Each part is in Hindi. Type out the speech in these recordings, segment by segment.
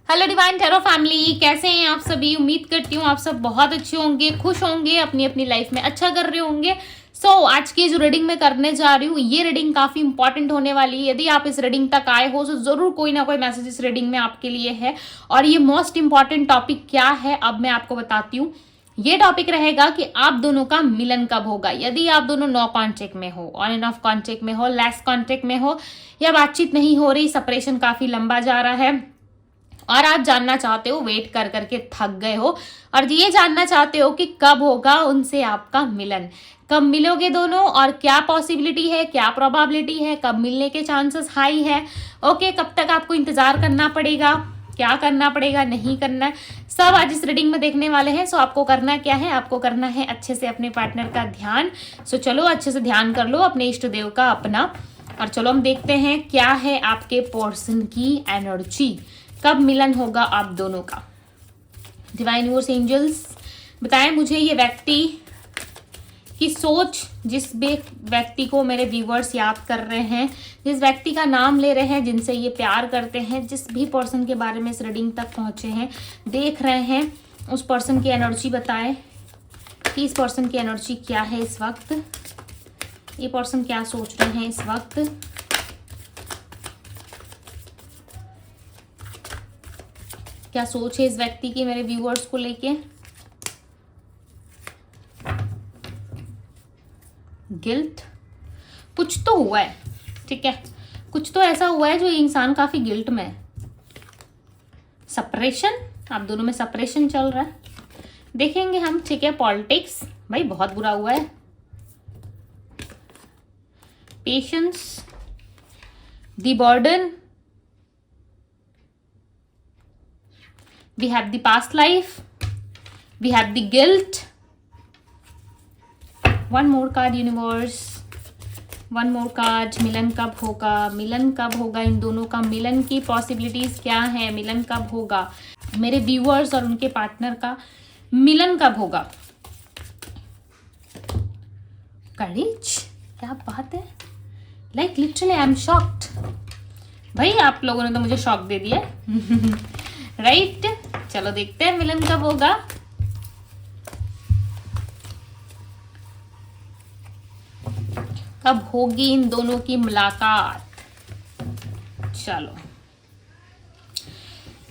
हेलो डिवाइन टैरो फैमिली, कैसे हैं आप सभी। उम्मीद करती हूँ आप सब बहुत अच्छे होंगे, खुश होंगे, अपनी अपनी लाइफ में अच्छा कर रहे होंगे। आज की जो रीडिंग मैं करने जा रही हूँ, ये रीडिंग काफी इंपॉर्टेंट होने वाली है। यदि आप इस रीडिंग तक आए हो तो जरूर कोई ना कोई मैसेज इस रीडिंग में आपके लिए है। और ये मोस्ट इंपॉर्टेंट टॉपिक क्या है, अब मैं आपको बताती हूँ। ये टॉपिक रहेगा कि आप दोनों का मिलन कब होगा। यदि आप दोनों नो कॉन्टेक्ट में हो, ऑन एंड ऑफ कॉन्टेक्ट में हो, लेस कॉन्टेक्ट में हो, या बातचीत नहीं हो रही, सेपरेशन काफी लंबा जा रहा है और आप जानना चाहते हो, वेट कर करके थक गए हो और ये जानना चाहते हो कि कब होगा उनसे आपका मिलन, कब मिलोगे दोनों और क्या पॉसिबिलिटी है, क्या प्रोबेबिलिटी है, कब मिलने के चांसेस हाई है। ओके, कब तक आपको इंतजार करना पड़ेगा, क्या करना पड़ेगा, नहीं करना है, सब आज इस रीडिंग में देखने वाले हैं। आपको करना क्या है, आपको करना है अच्छे से अपने पार्टनर का ध्यान। चलो अच्छे से ध्यान कर लो अपने इष्ट देव का अपना, और चलो हम देखते हैं क्या है आपके पर्सन की एनर्जी, कब मिलन होगा आप दोनों का। डिवाइन यूनिवर्स एंजल्स बताएं मुझे ये व्यक्ति की सोच, जिस व्यक्ति को मेरे व्यूवर्स याद कर रहे हैं, जिस व्यक्ति का नाम ले रहे हैं, जिनसे ये प्यार करते हैं, जिस भी पर्सन के बारे में इस रीडिंग तक पहुंचे हैं, देख रहे हैं, उस पर्सन की एनर्जी बताएं कि इस पर्सन की एनर्जी क्या है इस वक्त, ये पर्सन क्या सोच रहे हैं इस वक्त। क्या सोच है इस व्यक्ति की मेरे व्यूअर्स को लेके। गिल्ट, कुछ तो हुआ है, ठीक है, कुछ तो ऐसा हुआ है जो इंसान काफी गिल्ट में है। सेपरेशन, आप दोनों में सेपरेशन चल रहा है, देखेंगे हम, ठीक है। पॉलिटिक्स, भाई बहुत बुरा हुआ है। Patience, the burden, we have the past life, we have the guilt, one more card universe, one more card। मिलन कब होगा, मिलन कब होगा, इन दोनों का मिलन की पॉसिबिलिटीज क्या है, मिलन कब होगा, मेरे व्यूअर्स और उनके पार्टनर का मिलन कब होगा। करेज, क्या बात है, like literally I am shocked. भाई आप लोगों ने तो मुझे शॉक दे दिया राइट चलो देखते हैं मिलन कब होगा। कब होगी इन दोनों की मुलाकात। चलो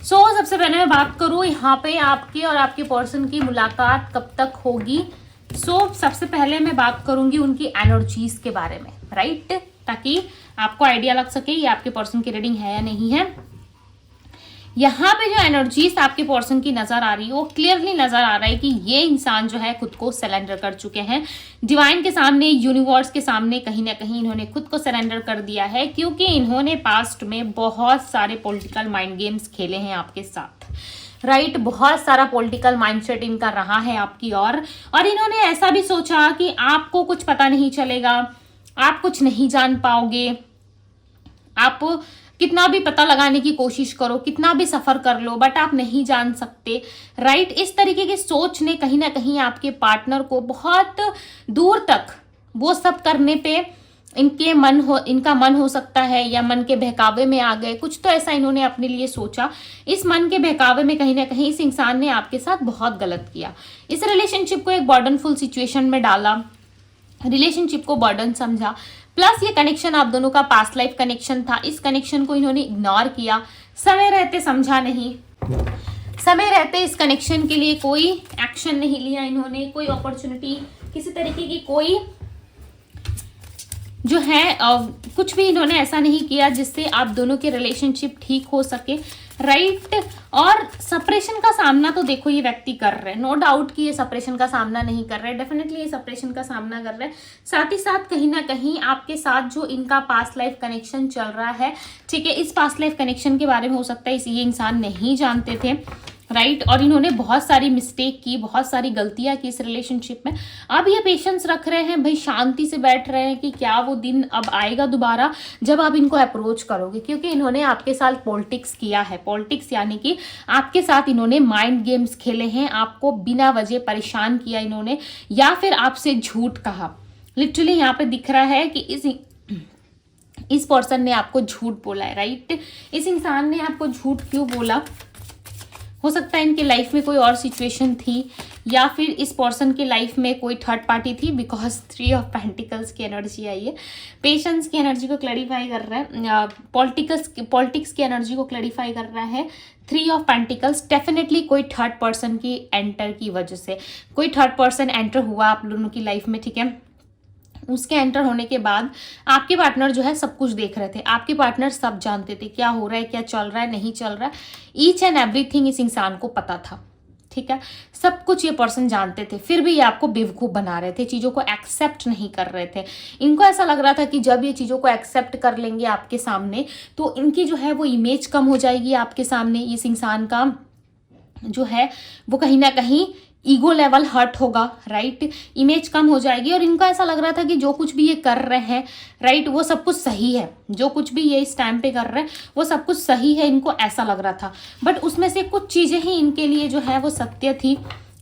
सबसे पहले मैं बात करूं यहाँ पे आपके और आपके पर्सन की मुलाकात कब तक होगी। सबसे पहले मैं बात करूंगी उनकी एनर्जीज के बारे में, राइट, ताकि आपको आइडिया लग सके ये आपके पर्सन की रीडिंग है या नहीं है। यहाँ पे जो एनर्जीज आपके पर्सन की नजर आ रही है, वो क्लियरली नजर आ रहा है कि ये इंसान जो है खुद को सरेंडर कर चुके हैं डिवाइन के सामने, यूनिवर्स के सामने। कहीं ना कहीं इन्होंने खुद को सरेंडर कर दिया है, क्योंकि इन्होंने पास्ट में बहुत सारे पॉलिटिकल माइंड गेम्स खेले हैं आपके साथ, राइट। बहुत सारा पॉलिटिकल माइंडसेट इनका रहा है आपकी और इन्होंने ऐसा भी सोचा कि आपको कुछ पता नहीं चलेगा, आप कुछ नहीं जान पाओगे, आप कितना भी पता लगाने की कोशिश करो, कितना भी सफर कर लो, बट आप नहीं जान सकते, राइट। इस तरीके की सोच ने कहीं ना कहीं आपके पार्टनर को बहुत दूर तक वो सब करने पे इनका मन हो सकता है, या मन के बहकावे में आ गए, कुछ तो ऐसा इन्होंने अपने लिए सोचा। इस मन के बहकावे में कहीं ना कहीं इस इंसान ने आपके साथ बहुत गलत किया, इस रिलेशनशिप को एक बर्डनफुल सिचुएशन में डाला, रिलेशनशिप को बर्डन समझा। प्लस ये कनेक्शन आप दोनों का पास्ट लाइफ कनेक्शन था, इस कनेक्शन को इन्होंने इग्नोर किया, समय रहते समझा नहीं, समय रहते इस कनेक्शन के लिए कोई एक्शन नहीं लिया इन्होंने, कोई अपॉर्चुनिटी, किसी तरीके की कोई जो है कुछ भी इन्होंने ऐसा नहीं किया जिससे आप दोनों के रिलेशनशिप ठीक हो सके, राइट। और सेपरेशन का सामना तो देखो ये व्यक्ति कर रहे हैं, नो डाउट कि ये सेपरेशन का सामना नहीं कर रहे, डेफिनेटली ये सेपरेशन का सामना कर रहे हैं। साथ ही साथ कहीं ना कहीं आपके साथ जो इनका पास्ट लाइफ कनेक्शन चल रहा है, ठीक है, इस पास्ट लाइफ कनेक्शन के बारे में हो सकता है ये इंसान नहीं जानते थे, राइट। और इन्होंने बहुत सारी मिस्टेक की, बहुत सारी गलतियां की इस रिलेशनशिप में। अब ये पेशेंस रख रहे हैं, भाई शांति से बैठ रहे हैं कि क्या वो दिन अब आएगा दोबारा जब आप इनको अप्रोच करोगे, क्योंकि इन्होंने आपके साथ पॉलिटिक्स किया है। पॉलिटिक्स यानी कि आपके साथ इन्होंने माइंड गेम्स खेले हैं, आपको बिना वजह परेशान किया इन्होंने, या फिर आपसे झूठ कहा। लिटरली यहाँ पे दिख रहा है कि इस पर्सन ने आपको झूठ बोला है, राइट। इस इंसान ने आपको झूठ क्यों बोला, हो सकता है इनके लाइफ में कोई और सिचुएशन थी, या फिर इस पर्सन के लाइफ में कोई थर्ड पार्टी थी, बिकॉज 3 ऑफ पेंटिकल्स की एनर्जी आई है। पेशेंस की एनर्जी को क्लैरिफाई कर रहा है, पॉलिटिक्स की एनर्जी को क्लैरिफाई कर रहा है। 3 ऑफ पेंटिकल्स, डेफिनेटली कोई थर्ड पर्सन की एंटर की वजह से कोई थर्ड पर्सन एंटर हुआ आप लोगों की लाइफ में, ठीक है। उसके एंटर होने के बाद आपके पार्टनर जो है सब कुछ देख रहे थे, आपके पार्टनर सब जानते थे क्या हो रहा है, क्या चल रहा है, नहीं चल रहा है। ईच एंड एवरीथिंग इस इंसान को पता था, ठीक है। सब कुछ ये पर्सन जानते थे, फिर भी ये आपको बेवकूफ़ बना रहे थे, चीज़ों को एक्सेप्ट नहीं कर रहे थे। इनको ऐसा लग रहा था कि जब ये चीज़ों को एक्सेप्ट कर लेंगे आपके सामने तो इनकी जो है वो इमेज कम हो जाएगी आपके सामने। इस इंसान का जो है वो कहीं ना कहीं ईगो लेवल हर्ट होगा, राइट, इमेज कम हो जाएगी। और इनको ऐसा लग रहा था कि जो कुछ भी ये कर रहे हैं, राइट, वो सब कुछ सही है, जो कुछ भी ये इस टाइम पे कर रहे हैं वो सब कुछ सही है, इनको ऐसा लग रहा था। बट उसमें से कुछ चीज़ें ही इनके लिए जो है वो सत्य थी,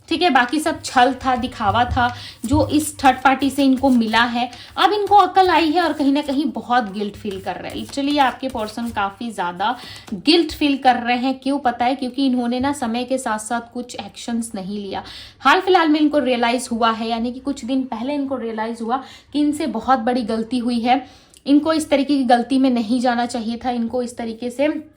ठीक है, बाकी सब छल था, दिखावा था जो इस थर्ड पार्टी से इनको मिला है। अब इनको अक्ल आई है और कहीं ना कहीं बहुत गिल्ट फील कर रहे हैं। लिटरली आपके पर्सन काफ़ी ज़्यादा गिल्ट फील कर रहे हैं। क्यों पता है? क्योंकि इन्होंने ना समय के साथ साथ कुछ एक्शंस नहीं लिया। हाल फिलहाल में इनको रियलाइज़ हुआ है, यानी कि कुछ दिन पहले इनको रियलाइज़ हुआ कि इनसे बहुत बड़ी गलती हुई है। इनको इस तरीके की गलती में नहीं जाना चाहिए था, इनको इस तरीके से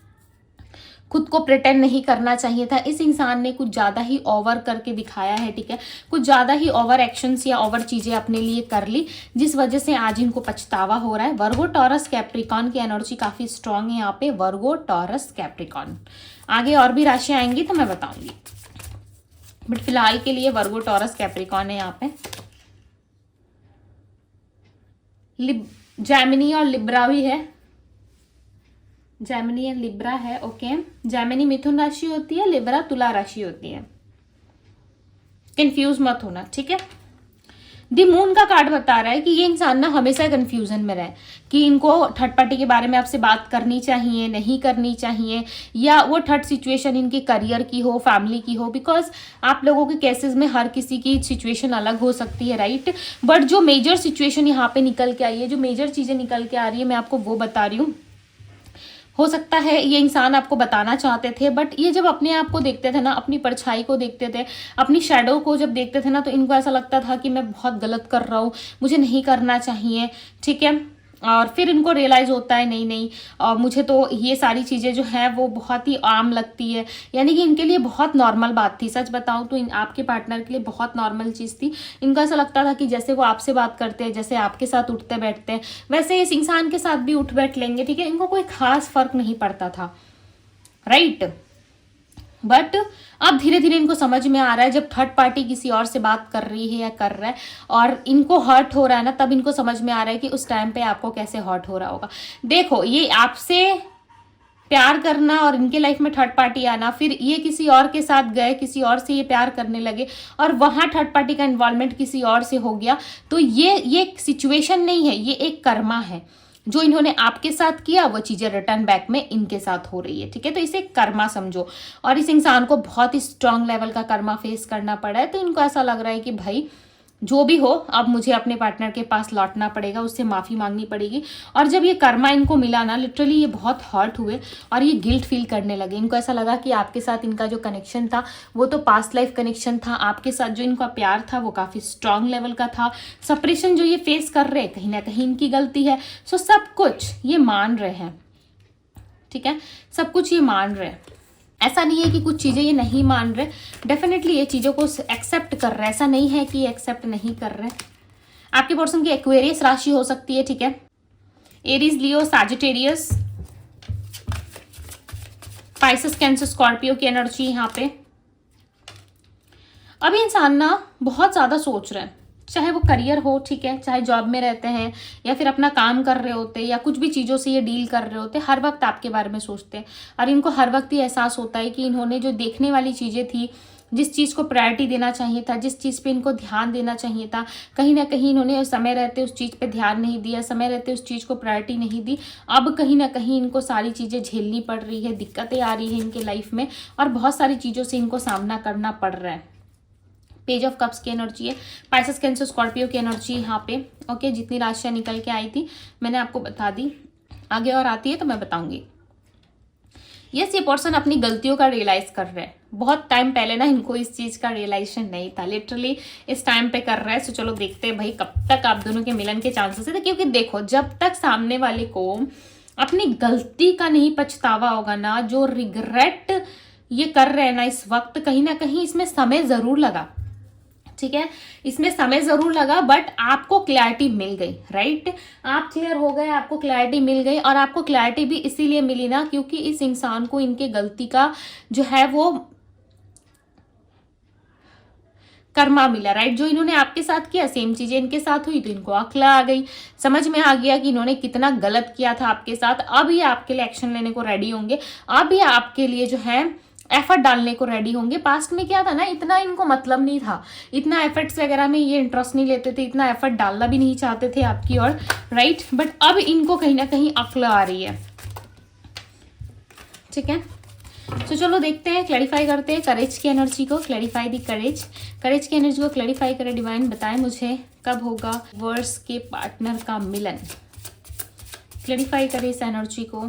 खुद को प्रिटेंड नहीं करना चाहिए था। इस इंसान ने कुछ ज़्यादा ही ओवर करके दिखाया है, ठीक है, कुछ ज़्यादा ही ओवर एक्शंस या ओवर चीज़ें अपने लिए कर ली, जिस वजह से आज इनको पछतावा हो रहा है। वर्गो टॉरस कैप्रिकॉन की एनर्जी काफ़ी स्ट्रांग है यहाँ पे, वर्गो टॉरस कैप्रिकॉन। आगे और भी राशियाँ आएंगी तो मैं बताऊंगी, बट फिलहाल के लिए वर्गो टॉरस कैप्रिकॉन है यहाँ पे। जैमिनी और लिब्रा भी है, जैमिनी एंड लिब्रा है, ओके। जैमिनी मिथुन राशि होती है, लिब्रा तुला राशि होती है, कंफ्यूज मत होना, ठीक है। दी मून का कार्ड बता रहा है कि ये इंसान ना हमेशा कंफ्यूजन में रहे कि इनको थर्ड पार्टी के बारे में आपसे बात करनी चाहिए, नहीं करनी चाहिए, या वो थर्ड सिचुएशन इनके करियर की हो, फैमिली की हो, बिकॉज आप लोगों के केसेस में हर किसी की सिचुएशन अलग हो सकती है, राइट। बट जो मेजर सिचुएशन यहाँ पे निकल के आई है, जो मेजर चीज़ें निकल के आ रही है, मैं आपको वो बता रही हूँ। हो सकता है ये इंसान आपको बताना चाहते थे, बट ये जब अपने आप को देखते थे ना, अपनी परछाई को देखते थे, अपनी शैडो को जब देखते थे ना, तो इनको ऐसा लगता था कि मैं बहुत गलत कर रहा हूँ, मुझे नहीं करना चाहिए, ठीक है। और फिर इनको रियलाइज़ होता है नहीं नहीं, और मुझे तो ये सारी चीज़ें जो हैं वो बहुत ही आम लगती है, यानी कि इनके लिए बहुत नॉर्मल बात थी। सच बताऊं तो आपके पार्टनर के लिए बहुत नॉर्मल चीज़ थी। इनको ऐसा लगता था कि जैसे वो आपसे बात करते हैं, जैसे आपके साथ उठते बैठते हैं, वैसे इस इंसान के साथ भी उठ बैठ लेंगे, ठीक है। इनको कोई खास फर्क नहीं पड़ता था, राइट। बट अब धीरे धीरे इनको समझ में आ रहा है, जब थर्ड पार्टी किसी और से बात कर रही है या कर रहा है और इनको हर्ट हो रहा है ना, तब इनको समझ में आ रहा है कि उस टाइम पे आपको कैसे हर्ट हो रहा होगा। देखो, ये आपसे प्यार करना और इनके लाइफ में थर्ड पार्टी आना, फिर ये किसी और के साथ गए, किसी और से ये प्यार करने लगे और वहाँ थर्ड पार्टी का इन्वॉल्वमेंट किसी और से हो गया, तो ये सिचुएशन नहीं है, ये एक कर्मा है। जो इन्होंने आपके साथ किया वो चीज़ें रिटर्न बैक में इनके साथ हो रही है, ठीक है। तो इसे कर्मा समझो, और इस इंसान को बहुत ही स्ट्रांग लेवल का कर्मा फेस करना पड़ा है। तो इनको ऐसा लग रहा है कि भाई जो भी हो, अब मुझे अपने पार्टनर के पास लौटना पड़ेगा, उससे माफ़ी मांगनी पड़ेगी। और जब ये कर्मा इनको मिला ना, लिटरली ये बहुत हर्ट हुए और ये गिल्ट फील करने लगे। इनको ऐसा लगा कि आपके साथ इनका जो कनेक्शन था वो तो पास्ट लाइफ कनेक्शन था, आपके साथ जो इनका प्यार था वो काफ़ी स्ट्रांग लेवल का था। सेपरेशन जो ये फेस कर रहे हैं, कहीं ना कहीं इनकी गलती है। सो सब कुछ ये मान रहे हैं, ठीक है, सब कुछ ये मान रहे हैं। ऐसा नहीं है कि कुछ चीज़ें ये नहीं मान रहे, डेफिनेटली ये चीज़ों को एक्सेप्ट कर रहे हैं। ऐसा नहीं है कि ये एक्सेप्ट नहीं कर रहे। आपके पर्सन की एक्वेरियस राशि हो सकती है, ठीक है, एरीज, लियो, सैजिटेरियस, पाइसेस, कैंसर, स्कॉर्पियो की एनर्जी यहाँ पे। अभी इंसान ना बहुत ज़्यादा सोच रहे हैं, चाहे वो करियर हो, ठीक है, चाहे जॉब में रहते हैं या फिर अपना काम कर रहे होते या कुछ भी चीज़ों से ये डील कर रहे होते, हर वक्त आपके बारे में सोचते हैं। और इनको हर वक्त ये एहसास होता है कि इन्होंने जो देखने वाली चीज़ें थी, जिस चीज़ को प्रायोरिटी देना चाहिए था, जिस चीज़ पे इनको ध्यान देना चाहिए था, कहीं ना कहीं इन्होंने समय रहते उस चीज़ पे ध्यान नहीं दिया, समय रहते उस चीज़ को प्रायोरिटी नहीं दी। अब कहीं ना कहीं इनको सारी चीज़ें झेलनी पड़ रही है, दिक्कतें आ रही है इनके लाइफ में और बहुत सारी चीज़ों से इनको सामना करना पड़ रहा है। पेज ऑफ कप्स की एनर्जी है, पाइसेस, कैंसर, स्कॉर्पियो की एनर्जी यहाँ पे, ओके। जितनी राशियाँ निकल के आई थी मैंने आपको बता दी, आगे और आती है तो मैं बताऊंगी। यस, ये पर्सन अपनी गलतियों का रियलाइज कर रहे हैं। बहुत टाइम पहले ना इनको इस चीज का रियलाइजेशन नहीं था, लिटरली इस टाइम पे कर रहा है। सो चलो देखते हैं भाई कब तक आप दोनों के मिलन के चांसेस है। क्योंकि देखो, जब तक सामने वाले को अपनी गलती का नहीं पछतावा होगा ना, जो रिग्रेट ये कर रहे हैं ना इस वक्त, कहीं ना कहीं इसमें समय जरूर लगा, ठीक है, इसमें समय जरूर लगा, बट आपको क्लैरिटी मिल गई, राइट। आप क्लियर हो गए, आपको क्लैरिटी मिल गई। और आपको क्लैरिटी भी इसीलिए मिली ना क्योंकि इस इंसान को इनके गलती का जो है वो कर्मा मिला, राइट। जो इन्होंने आपके साथ किया सेम चीजें इनके साथ हुई, तो इनको अक्ल आ गई, समझ में आ गया कि इन्होंने कितना गलत किया था आपके साथ। अब ये आपके लिए एक्शन लेने को रेडी होंगे, अब ये आपके लिए जो है एफर्ट डालने को रेडी होंगे। पास्ट में क्या था ना, इतना इनको मतलब नहीं था, इतना एफर्ट्स वगैरह में ये इंटरेस्ट नहीं लेते थे, इतना एफर्ट डालना भी नहीं चाहते थे आपकी ओर, राइट। बट अब इनको कहीं ना कहीं अक्ल आ रही है, ठीक है। तो चलो देखते हैं, क्लैरिफाई करते हैं करेज की एनर्जी को। क्लैरिफाई दी करेज, करेज की एनर्जी को क्लैरिफाई करें डिवाइन। बताएं मुझे कब होगा वर्स के पार्टनर का मिलन। क्लैरिफाई करें इस एनर्जी को।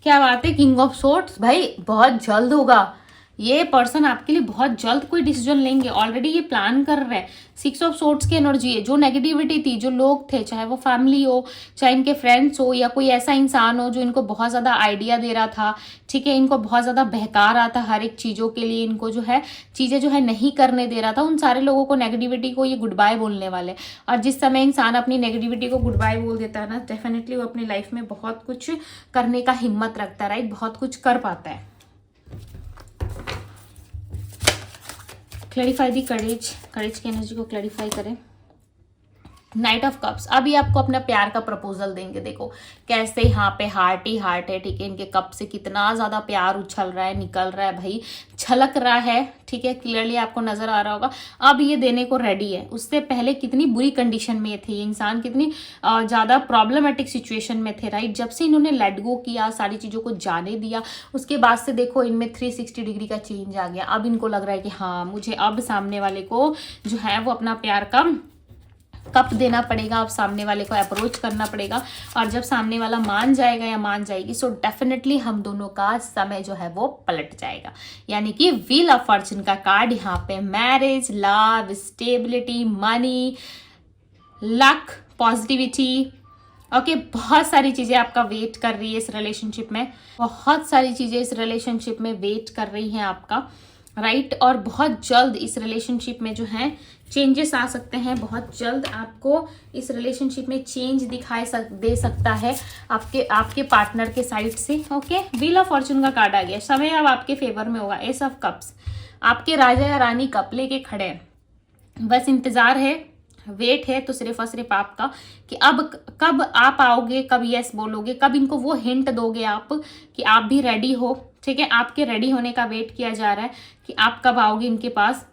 क्या बात है, किंग ऑफ सोर्ड्स। भाई बहुत जल्द होगा, ये पर्सन आपके लिए बहुत जल्द कोई डिसीजन लेंगे, ऑलरेडी ये प्लान कर रहे हैं। 6 ऑफ सोर्ड्स की एनर्जी है। जो नेगेटिविटी थी, जो लोग थे, चाहे वो फैमिली हो, चाहे इनके फ्रेंड्स हो, या कोई ऐसा इंसान हो जो इनको बहुत ज़्यादा आइडिया दे रहा था, ठीक है, इनको बहुत ज़्यादा बहका रहा था हर एक चीज़ों के लिए, इनको जो है चीज़ें जो है नहीं करने दे रहा था, उन सारे लोगों को, नेगेटिविटी को ये गुड बाय बोलने वाले। और जिस समय इंसान अपनी नेगेटिविटी को गुड बाय बोल देता है ना, डेफिनेटली वो अपनी लाइफ में बहुत कुछ करने का हिम्मत रखता है, राइट, बहुत कुछ कर पाता है। क्लैरिफाई दी करेज, करेज की एनर्जी को क्लैरिफाई करें। नाइट ऑफ कप्स, अभी आपको अपना प्यार का प्रपोजल देंगे। देखो कैसे यहाँ पे हार्ट ही हार्ट है, ठीक है, इनके कप से कितना ज्यादा प्यार उछल रहा है, निकल रहा है भाई, छलक रहा है, ठीक है, क्लियरली आपको नजर आ रहा होगा। अब ये देने को रेडी है। उससे पहले कितनी बुरी कंडीशन में थे ये इंसान, कितनी ज्यादा प्रॉब्लमेटिक सिचुएशन में थे, राइट। जब से इन्होंने लेट गो किया, सारी चीजों को जाने दिया, उसके बाद से देखो इनमें 360 डिग्री का चेंज आ गया। अब इनको लग रहा है कि हाँ, मुझे अब सामने वाले को जो है वो अपना प्यार का कप देना पड़ेगा, अब सामने वाले को अप्रोच करना पड़ेगा। और जब सामने वाला मान जाएगा या मान जाएगी, सो डेफिनेटली हम दोनों का समय जो है वो पलट जाएगा। यानी कि व्हील ऑफ फॉर्चून का कार्ड यहाँ पे marriage, love, stability, money, luck, positivity, okay, बहुत सारी चीजें आपका वेट कर रही है इस रिलेशनशिप में, बहुत सारी चीजें इस रिलेशनशिप में वेट कर रही हैं आपका, राइट। और बहुत जल्द इस रिलेशनशिप में जो है चेंजेस आ सकते हैं, बहुत जल्द आपको इस रिलेशनशिप में चेंज दे सकता है आपके पार्टनर के साइड से, ओके। व्हील ऑफ फॉर्चून का कार्ड आ गया, समय अब आपके फेवर में होगा। एस ऑफ कप्स, आपके राजा या रानी कप लेके खड़े हैं, बस इंतजार है, वेट है तो सिर्फ और सिर्फ आपका कि अब कब आप आओगे, कब यस बोलोगे, कब इनको वो हिंट दोगे आप कि आप भी रेडी हो, ठीक है। आपके रेडी होने का वेट किया जा रहा है कि आप कब आओगे इनके पास।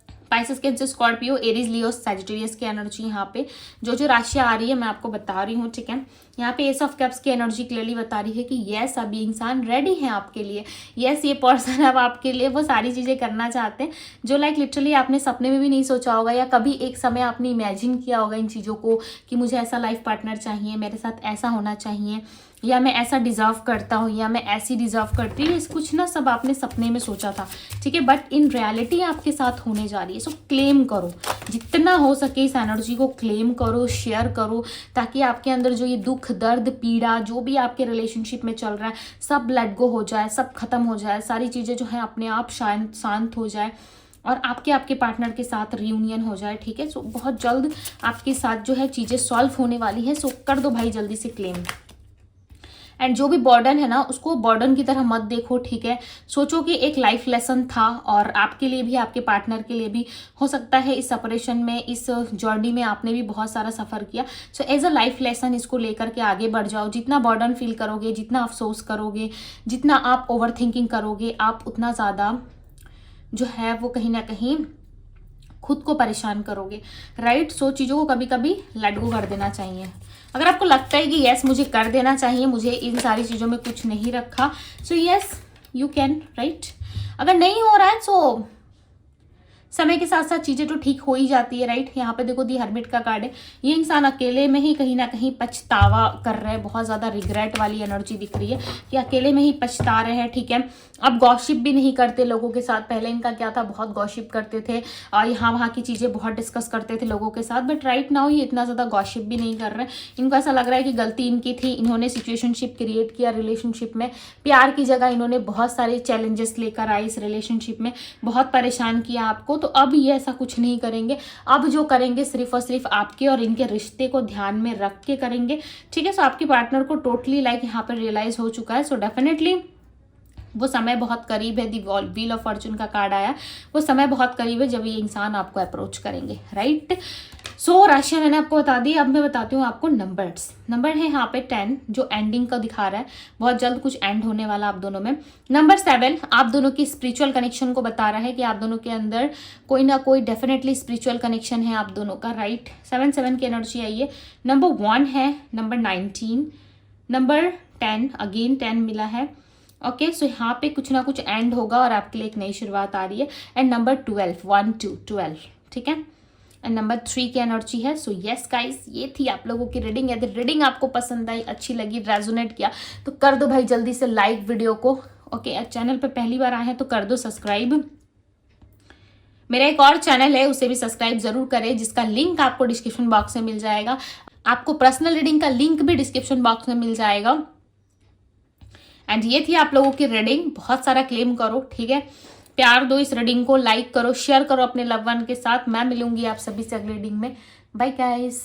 स्पाइसेस, कैंसर, स्कॉर्पियो, एरीज, लियो, सैजिटेरियस की एनर्जी यहाँ पे जो राशियां आ रही है मैं आपको बता रही हूँ, ठीक है। यहाँ पे एस ऑफ कप्स की एनर्जी क्लियरली बता रही है कि यस, अब ये इंसान रेडी है आपके लिए। यस, ये पर्सन अब आपके लिए वो सारी चीजें करना चाहते हैं जो लाइक लिटरली आपने सपने में भी नहीं सोचा होगा, या कभी एक समय आपने इमेजिन किया होगा इन चीजों को कि मुझे ऐसा लाइफ पार्टनर चाहिए, मेरे साथ ऐसा होना चाहिए, या मैं ऐसा डिजर्व करता हूँ, या मैं ऐसी डिजर्व करती हूँ। कुछ ना सब आपने सपने में सोचा था, ठीक है, बट इन रियलिटी आपके साथ होने जा रही है। सो क्लेम करो, जितना हो सके इस एनर्जी को क्लेम करो, शेयर करो, ताकि आपके अंदर जो ये दुख, दर्द, पीड़ा जो भी आपके रिलेशनशिप में चल रहा है सब लेट गो हो जाए, सब खत्म हो जाए, सारी चीजें जो है अपने आप शांत हो जाए और आपके पार्टनर के साथ रियूनियन हो जाए, ठीक है। सो बहुत जल्द आपके साथ जो है चीजें सॉल्व होने वाली है। सो कर दो भाई जल्दी से क्लेम। एंड जो भी बर्डन है ना, उसको बर्डन की तरह मत देखो, ठीक है। सोचो कि एक लाइफ लेसन था और आपके लिए भी, आपके पार्टनर के लिए भी हो सकता है इस सेपरेशन में, इस जर्नी में आपने भी बहुत सारा सफ़र किया। So as a life lesson इसको लेकर के आगे बढ़ जाओ। जितना बर्डन फील करोगे, जितना अफसोस करोगे, जितना आप ओवर थिंकिंग करोगे, आप उतना ज़्यादा जो है वो कहीं ना कहीं खुद को परेशान करोगे, राइट। सो चीज़ों को कभी कभी लेट गो कर देना चाहिए। अगर आपको लगता है कि यस मुझे कर देना चाहिए, मुझे इन सारी चीज़ों में कुछ नहीं रखा, so yes you can, right. अगर नहीं हो रहा है सो समय के साथ साथ चीज़ें तो ठीक हो ही जाती है, राइट। यहाँ पे देखो दी हर्मिट का कार्ड है, ये इंसान अकेले में ही कहीं ना कहीं पछतावा कर रहा है, बहुत ज़्यादा रिग्रेट वाली एनर्जी दिख रही है कि अकेले में ही पछता रहे हैं, ठीक है। अब गॉसिप भी नहीं करते लोगों के साथ, पहले इनका क्या था, बहुत गॉसिप करते थे, यहाँ वहाँ की चीज़ें बहुत डिस्कस करते थे लोगों के साथ, बट राइट नाउ ये इतना ज़्यादा गॉसिप भी नहीं कर रहे हैं। इनको ऐसा लग रहा है कि गलती इनकी थी, इन्होंने सिचुएशनशिप क्रिएट किया रिलेशनशिप में, प्यार की जगह इन्होंने बहुत सारे चैलेंजेस लेकर आए इस रिलेशनशिप में, बहुत परेशान किया आपको, तो अब ये ऐसा कुछ नहीं करेंगे। अब जो करेंगे सिर्फ और सिर्फ आपके और इनके रिश्ते को ध्यान में रख के करेंगे, ठीक है। सो आपके पार्टनर को टोटली लाइक यहाँ पर रियलाइज हो चुका है। सो डेफिनेटली वो समय बहुत करीब है, दी व्हील ऑफ फॉर्चून का कार्ड आया, वो समय बहुत करीब है जब ये इंसान आपको अप्रोच करेंगे, राइट। सो राशियां मैंने आपको बता दी, अब मैं बताती हूँ आपको नंबर्स। नंबर है यहाँ पे 10 जो एंडिंग का दिखा रहा है, बहुत जल्द कुछ एंड होने वाला आप दोनों में। नंबर 7 आप दोनों की स्पिरिचुअल कनेक्शन को बता रहा है कि आप दोनों के अंदर कोई ना कोई डेफिनेटली स्पिरिचुअल कनेक्शन है आप दोनों का, राइट। 7 की एनर्जी आई है। नंबर 1 है, नंबर 19, नंबर 10 अगेन 10 मिला है, ओके। सो यहाँ पे कुछ ना कुछ एंड होगा और आपके लिए एक नई शुरुआत आ रही है। एंड नंबर 12 1 2 12, ठीक है। एंड नंबर 3 की एनर्जी है। सो यस गाइस, ये थी आप लोगों की रीडिंग। यदि रीडिंग आपको पसंद आई, अच्छी लगी, रेजोनेट किया तो कर दो भाई जल्दी से लाइक वीडियो को, ओके। चैनल पे पहली बार आए हैं तो कर दो सब्सक्राइब। मेरा एक और चैनल है उसे भी सब्सक्राइब जरूर करें, जिसका लिंक आपको डिस्क्रिप्शन बॉक्स में मिल जाएगा। आपको पर्सनल रीडिंग का लिंक भी डिस्क्रिप्शन बॉक्स में मिल जाएगा। एंड ये थी आप लोगों की रीडिंग। बहुत सारा क्लेम करो, ठीक है, प्यार दो इस रीडिंग को, लाइक करो, शेयर करो अपने लव वन के साथ। मैं मिलूंगी आप सभी से अगली रीडिंग में। Bye guys.